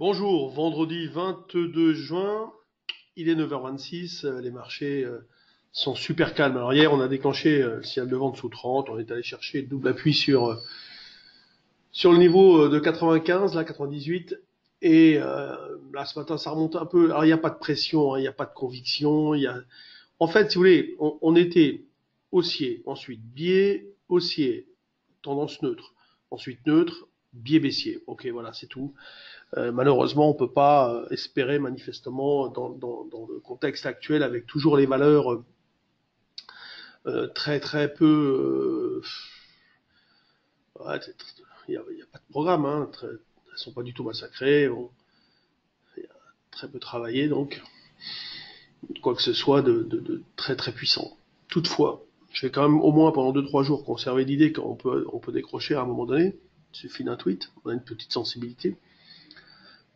Bonjour, vendredi 22 juin, il est 9h26, les marchés sont super calmes. Alors hier, on a déclenché le signal de vente sous 30, on est allé chercher le double appui sur le niveau de 95, là 98, et là ce matin ça remonte un peu. Alors il n'y a pas de pression, hein, il n'y a pas de conviction, En fait, si vous voulez, on était haussier, ensuite biais, haussier, tendance neutre, ensuite neutre, biais baissier. Ok, voilà, c'est tout. Malheureusement, on peut pas espérer manifestement dans le contexte actuel avec toujours les valeurs très très peu. Ouais, il y a pas de programme, hein, elles sont pas du tout massacrées, très peu travaillé, donc quoi que ce soit de très très puissant. Toutefois, je vais quand même au moins pendant 2-3 jours conserver l'idée qu'on peut décrocher à un moment donné. Il suffit d'un tweet, on a une petite sensibilité.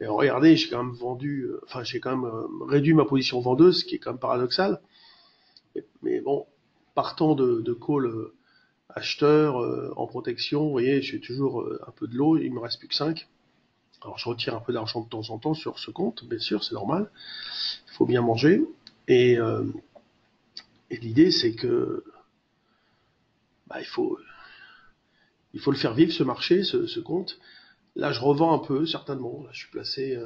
Et regardez, j'ai quand même j'ai quand même réduit ma position vendeuse, ce qui est quand même paradoxal. Mais bon, partant de call acheteur en protection, vous voyez, j'ai toujours un peu de l'eau, il me reste plus que 5. Alors je retire un peu d'argent de temps en temps sur ce compte, bien sûr, c'est normal. Il faut bien manger. Et, euh, et l'idée, c'est que il faut le faire vivre, ce marché, ce compte. Là, je revends un peu, certainement. Là, je suis placé,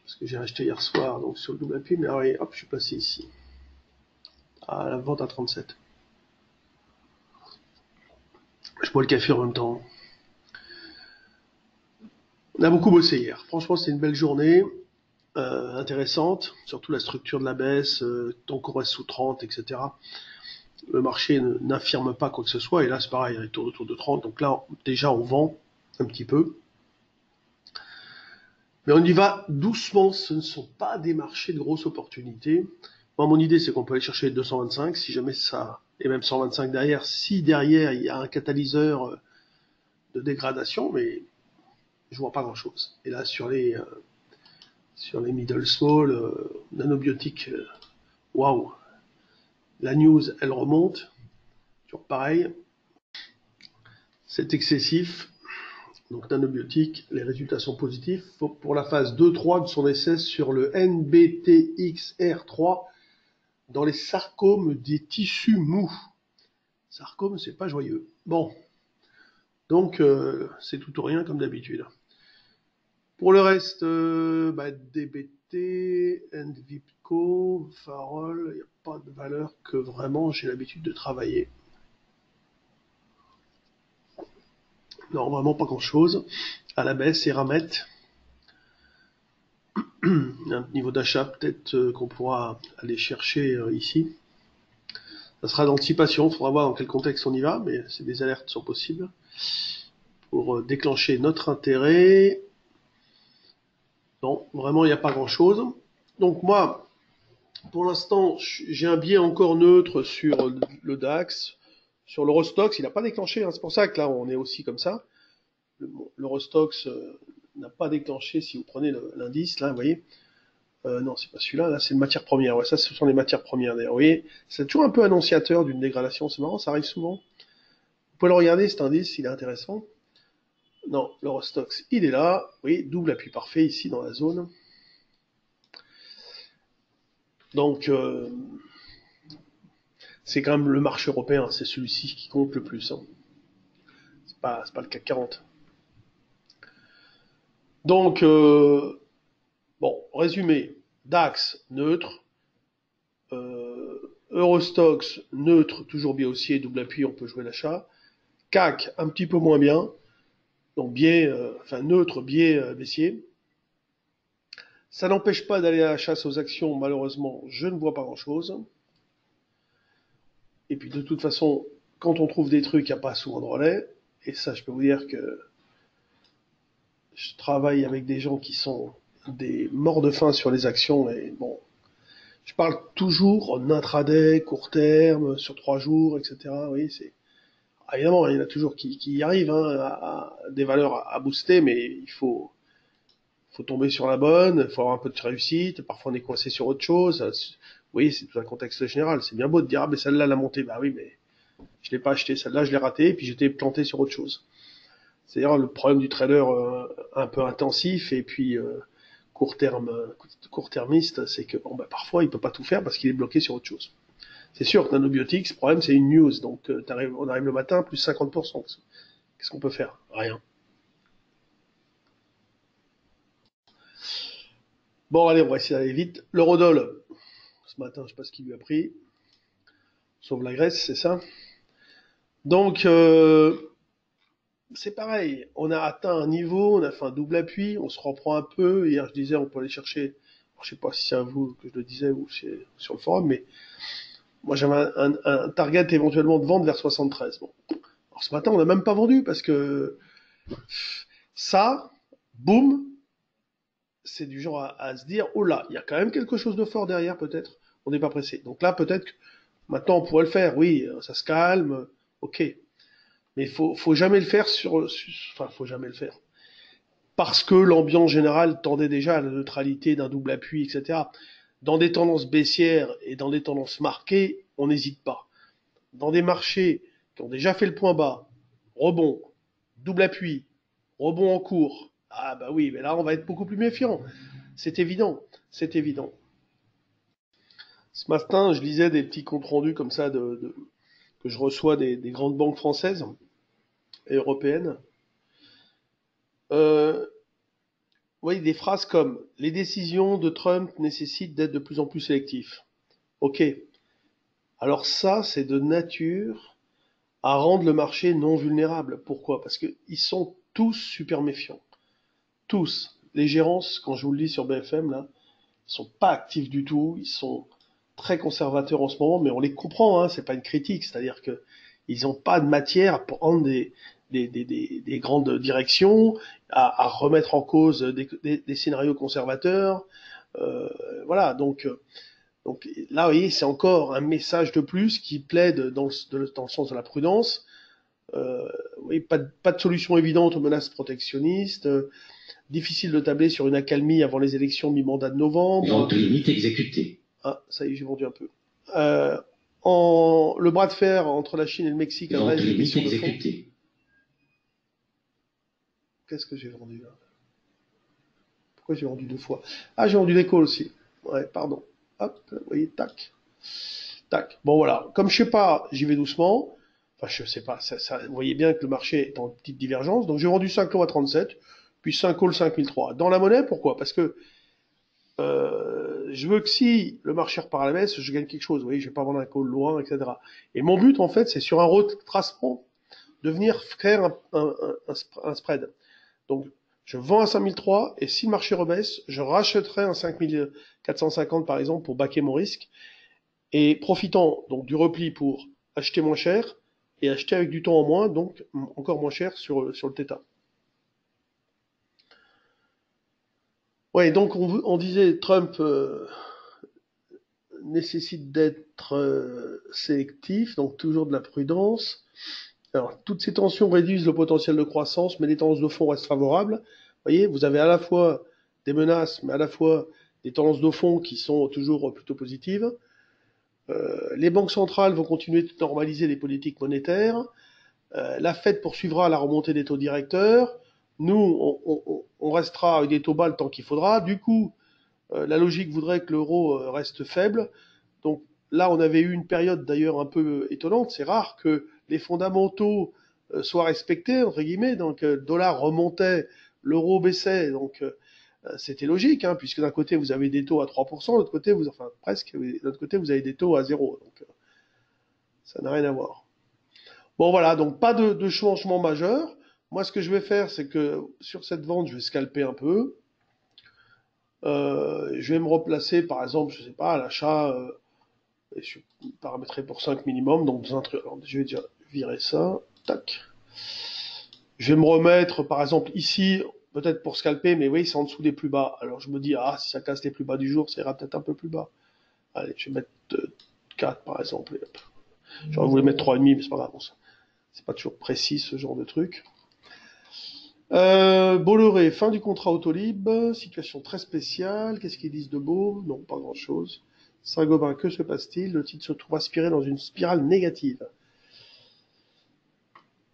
parce que j'ai acheté hier soir, donc sur le double appui, mais allez, hop, je suis placé ici. À la vente à 37. Je bois le café en même temps. On a beaucoup bossé hier. Franchement, c'est une belle journée, intéressante, surtout la structure de la baisse, tant qu'on reste sous 30, etc. Le marché n'affirme pas quoi que ce soit, et là, c'est pareil, il tourne autour de 30, donc là, déjà, on vend un petit peu. Mais on y va doucement, ce ne sont pas des marchés de grosses opportunités. Moi, mon idée, c'est qu'on peut aller chercher les 225, si jamais ça, et même 125 derrière, si derrière, il y a un catalyseur de dégradation, mais je vois pas grand-chose. Et là, sur les middle small, nanobiotiques, waouh, la news, elle remonte, toujours pareil, c'est excessif. Donc nanobiotiques, les résultats sont positifs. Pour la phase 2-3 de son essai sur le NBTXR3 dans les sarcomes des tissus mous. Sarcome, c'est pas joyeux. Bon, donc c'est tout ou rien comme d'habitude. Pour le reste, DBT, Envipco, Farol, il n'y a pas de valeur que vraiment j'ai l'habitude de travailler. Non, vraiment pas grand-chose. À la baisse, Eramet. Un niveau d'achat peut-être qu'on pourra aller chercher ici. Ça sera d'anticipation, il faudra voir dans quel contexte on y va, mais des alertes sont possibles pour déclencher notre intérêt. Non, vraiment, il n'y a pas grand-chose. Donc moi, pour l'instant, j'ai un biais encore neutre sur le DAX. Sur l'Eurostoxx, il n'a pas déclenché, hein. C'est pour ça que là, on est aussi comme ça. L'Eurostoxx n'a pas déclenché, si vous prenez l'indice, là, vous voyez. Non, c'est pas celui-là, là, c'est une matière première. Ouais, ça, ce sont les matières premières, d'ailleurs. Vous voyez, c'est toujours un peu annonciateur d'une dégradation. C'est marrant, ça arrive souvent. Vous pouvez le regarder, cet indice, il est intéressant. Non, l'Eurostoxx, il est là. Vous voyez, double appui parfait ici dans la zone. Donc, c'est quand même le marché européen, c'est celui-ci qui compte le plus. Hein. C'est pas le CAC 40. Donc, bon, résumé, DAX neutre, Eurostoxx neutre, toujours biais haussier, double appui, on peut jouer l'achat. CAC un petit peu moins bien, donc biais, neutre, biais baissier. Ça n'empêche pas d'aller à la chasse aux actions, malheureusement, je ne vois pas grand-chose. Et puis de toute façon, quand on trouve des trucs, il n'y a pas souvent de relais. Et ça, je peux vous dire que je travaille avec des gens qui sont des morts de faim sur les actions. Et bon, je parle toujours en intraday, court terme, sur 3 jours, etc. Oui, évidemment, il y en a toujours qui y arrivent hein, à des valeurs à booster, mais il faut tomber sur la bonne, il faut avoir un peu de réussite, parfois on est coincé sur autre chose. Vous voyez, c'est tout un contexte général. C'est bien beau de dire, ah mais celle-là, elle a monté. Bah oui, mais je l'ai pas acheté, celle-là, je l'ai ratée, et puis j'étais planté sur autre chose. C'est-à-dire le problème du trader un peu intensif et puis court terme, court-termiste, c'est que bon, bah, parfois il peut pas tout faire parce qu'il est bloqué sur autre chose. C'est sûr que Nanobiotics, le problème c'est une news, donc on arrive le matin plus 50%. Qu'est-ce qu'on peut faire? Rien. Bon allez, on va essayer d'aller vite. L'eurodoll, ce matin, je sais pas ce qu'il lui a pris, sauf la Grèce, c'est ça. Donc c'est pareil, on a atteint un niveau, on a fait un double appui, on se reprend un peu. Hier, je disais, on peut aller chercher. Alors, je sais pas si c'est à vous que je le disais ou sur le forum, mais moi j'avais un target éventuellement de vente vers 73. Bon, alors ce matin, on n'a même pas vendu parce que ça, boum, c'est du genre à se dire, oh là, il y a quand même quelque chose de fort derrière, peut-être. On n'est pas pressé. Donc là, peut-être que maintenant on pourrait le faire. Oui, ça se calme, ok. Mais faut jamais le faire enfin, faut jamais le faire. Parce que l'ambiance générale tendait déjà à la neutralité d'un double appui, etc. Dans des tendances baissières et dans des tendances marquées, on n'hésite pas. Dans des marchés qui ont déjà fait le point bas, rebond, double appui, rebond en cours, ah bah oui, mais là on va être beaucoup plus méfiant. C'est évident, c'est évident. Ce matin, je lisais des petits comptes rendus comme ça que je reçois des grandes banques françaises et européennes. Vous voyez des phrases comme les décisions de Trump nécessitent d'être de plus en plus sélectifs. Ok. Alors ça, c'est de nature à rendre le marché non vulnérable. Pourquoi? Parce qu'ils sont tous super méfiants. Tous. Les gérances, quand je vous le dis sur BFM, là, ils sont pas actifs du tout. Ils sont très conservateurs en ce moment, mais on les comprend, hein, c'est pas une critique. C'est-à-dire que ils n'ont pas de matière pour prendre des grandes directions, à remettre en cause des scénarios conservateurs. Voilà, donc là, vous voyez, c'est encore un message de plus qui plaide dans le sens de la prudence. Oui, pas de solution évidente aux menaces protectionnistes. Difficile de tabler sur une accalmie avant les élections mi-mandat de novembre. Vente limite exécutée. Ah, ça y est, j'ai vendu un peu. Le bras de fer entre la Chine et le Mexique Vente adresse des limite questions de fond. exécutée. Qu'est-ce que j'ai vendu là? Pourquoi j'ai vendu deux fois? Ah, j'ai vendu des calls aussi. Ouais, pardon. Hop, vous voyez, tac. Tac. Bon voilà. Comme je sais pas, j'y vais doucement. Enfin, je sais pas. Vous voyez bien que le marché est en petite divergence. Donc j'ai vendu 5 lots à 37, puis 5 calls 5003. Dans la monnaie, pourquoi? Parce que je veux que si le marché repart à la baisse, je gagne quelque chose. Vous voyez, je vais pas vendre un call loin, etc. Et mon but, en fait, c'est sur un retracement de venir faire un spread. Donc, je vends à 5003 et si le marché rebaisse, je rachèterai un 5450 par exemple pour baquer mon risque et profitant donc du repli pour acheter moins cher et acheter avec du temps en moins, donc encore moins cher sur le Theta. Ouais, donc on disait Trump nécessite d'être sélectif, donc toujours de la prudence. Alors, toutes ces tensions réduisent le potentiel de croissance, mais les tendances de fond restent favorables. Vous voyez, vous avez à la fois des menaces, mais à la fois des tendances de fond qui sont toujours plutôt positives. Les banques centrales vont continuer de normaliser les politiques monétaires. La Fed poursuivra la remontée des taux directeurs. Nous, on restera avec des taux bas le temps qu'il faudra. Du coup, la logique voudrait que l'euro reste faible. Donc là, on avait eu une période d'ailleurs un peu étonnante. C'est rare que les fondamentaux soient respectés, entre guillemets. Donc le dollar remontait, l'euro baissait. Donc c'était logique, hein, puisque d'un côté, vous avez des taux à 3%, de l'autre côté, enfin presque, de l'autre côté, vous avez des taux à 0. Donc ça n'a rien à voir. Bon voilà, donc pas de changement majeur. Moi, ce que je vais faire, c'est que sur cette vente, je vais scalper un peu. Je vais me replacer, par exemple, je sais pas, à l'achat, je paramétrer pour 5 minimum, donc dans un truc. Alors, je vais déjà virer ça, tac. Je vais me remettre, par exemple, ici, peut-être pour scalper, mais oui, c'est en dessous des plus bas. Alors je me dis, ah, si ça casse les plus bas du jour, ça ira peut-être un peu plus bas. Allez, je vais mettre 4, par exemple. J'aurais voulu mettre 3,5, mais c'est pas grave. Bon, c'est pas toujours précis, ce genre de truc. Bolloré, fin du contrat Autolib, situation très spéciale. Qu'est-ce qu'ils disent de beau? Non, pas grand-chose. Saint-Gobain, que se passe-t-il? Le titre se trouve aspiré dans une spirale négative.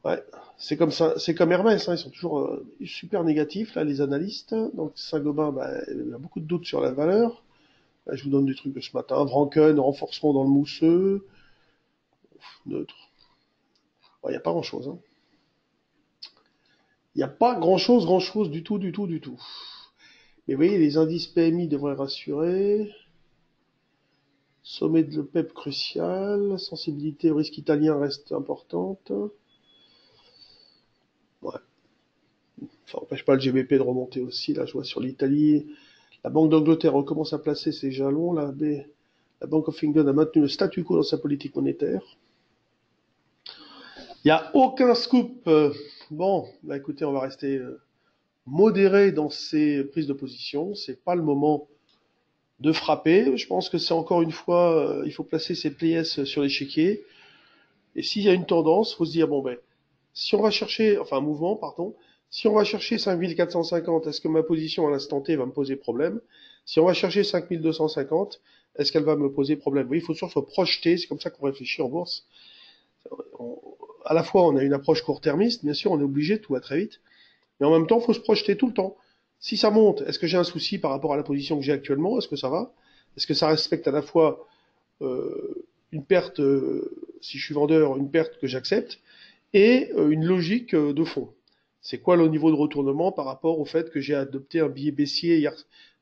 Ouais, C'est comme ça, c'est comme Hermès, hein, ils sont toujours super négatifs, là, les analystes. Donc Saint-Gobain, bah, il y a beaucoup de doutes sur la valeur. Là, je vous donne des trucs de ce matin. Vranken, renforcement dans le mousseux, neutre. Il n'y a pas grand-chose. Hein. Il n'y a pas grand-chose du tout, du tout, du tout. Mais vous voyez, les indices PMI devraient rassurer. Sommet de l'OPEP crucial. Sensibilité au risque italien reste importante. Ouais. Ça n'empêche pas le GBP de remonter aussi. Là, je vois sur l'Italie. La Banque d'Angleterre recommence à placer ses jalons. La Bank of England a maintenu le statu quo dans sa politique monétaire. Il n'y a aucun scoop. Bon, bah écoutez, on va rester modéré dans ces prises de position. C'est pas le moment de frapper. Je pense que c'est encore une fois, il faut placer ses PS sur l'échiquier. Et s'il y a une tendance, il faut se dire, bon ben, si on va chercher, enfin un mouvement, pardon, si on va chercher 5450, est-ce que ma position à l'instant T va me poser problème? Si on va chercher 5250, est-ce qu'elle va me poser problème? Oui, il faut toujours se projeter, c'est comme ça qu'on réfléchit en bourse. À la fois, on a une approche court-termiste, bien sûr, on est obligé, tout va très vite, mais en même temps, il faut se projeter tout le temps. Si ça monte, est-ce que j'ai un souci par rapport à la position que j'ai actuellement? Est-ce que ça va? Est-ce que ça respecte à la fois une perte, si je suis vendeur, une perte que j'accepte, et une logique de fond? C'est quoi le niveau de retournement par rapport au fait que j'ai adopté un billet baissier hier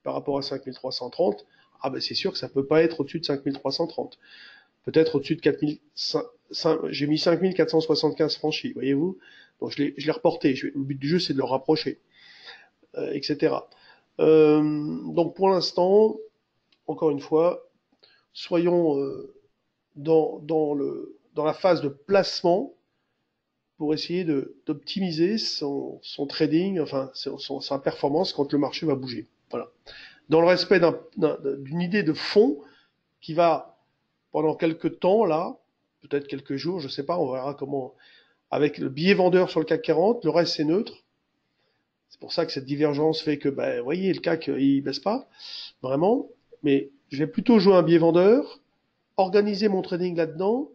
par rapport à 5330? Ah ben c'est sûr que ça peut pas être au-dessus de 5330. Peut-être au-dessus de 4000, j'ai mis 5475 franchis, voyez-vous? Donc je l'ai reporté. Le but du jeu, c'est de le rapprocher, etc. Donc pour l'instant, encore une fois, soyons dans la phase de placement pour essayer d'optimiser son trading, enfin sa performance quand le marché va bouger. Voilà. Dans le respect d'une idée de fond qui va pendant quelques temps là, peut-être quelques jours, je sais pas, on verra comment. Avec le billet vendeur sur le CAC 40, le reste c'est neutre. C'est pour ça que cette divergence fait que, ben, vous voyez, le CAC il baisse pas vraiment, mais je vais plutôt jouer un billet vendeur, organiser mon trading là-dedans,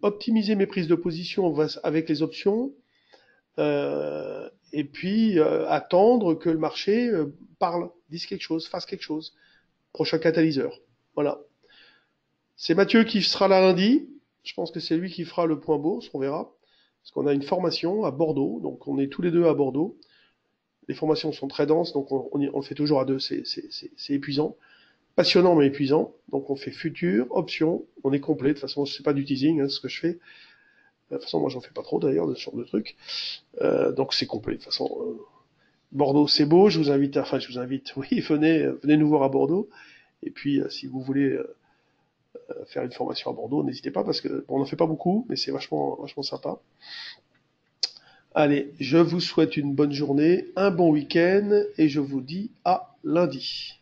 optimiser mes prises de position avec les options, et puis attendre que le marché parle, dise quelque chose, fasse quelque chose. Prochain catalyseur. Voilà. C'est Mathieu qui sera là lundi. Je pense que c'est lui qui fera le point bourse, on verra. Parce qu'on a une formation à Bordeaux, donc on est tous les deux à Bordeaux. Les formations sont très denses, donc on le fait toujours à deux, c'est épuisant. Passionnant mais épuisant. Donc on fait futur, option, on est complet. De toute façon, c'est pas du teasing, hein, ce que je fais. De toute façon, moi j'en fais pas trop d'ailleurs, de ce genre de trucs. Donc c'est complet. De toute façon, Bordeaux c'est beau, je vous invite, oui, venez nous voir à Bordeaux. Et puis si vous voulez faire une formation à Bordeaux, n'hésitez pas parce que on n'en fait pas beaucoup, mais c'est vachement sympa. Allez, je vous souhaite une bonne journée, un bon week-end et je vous dis à lundi.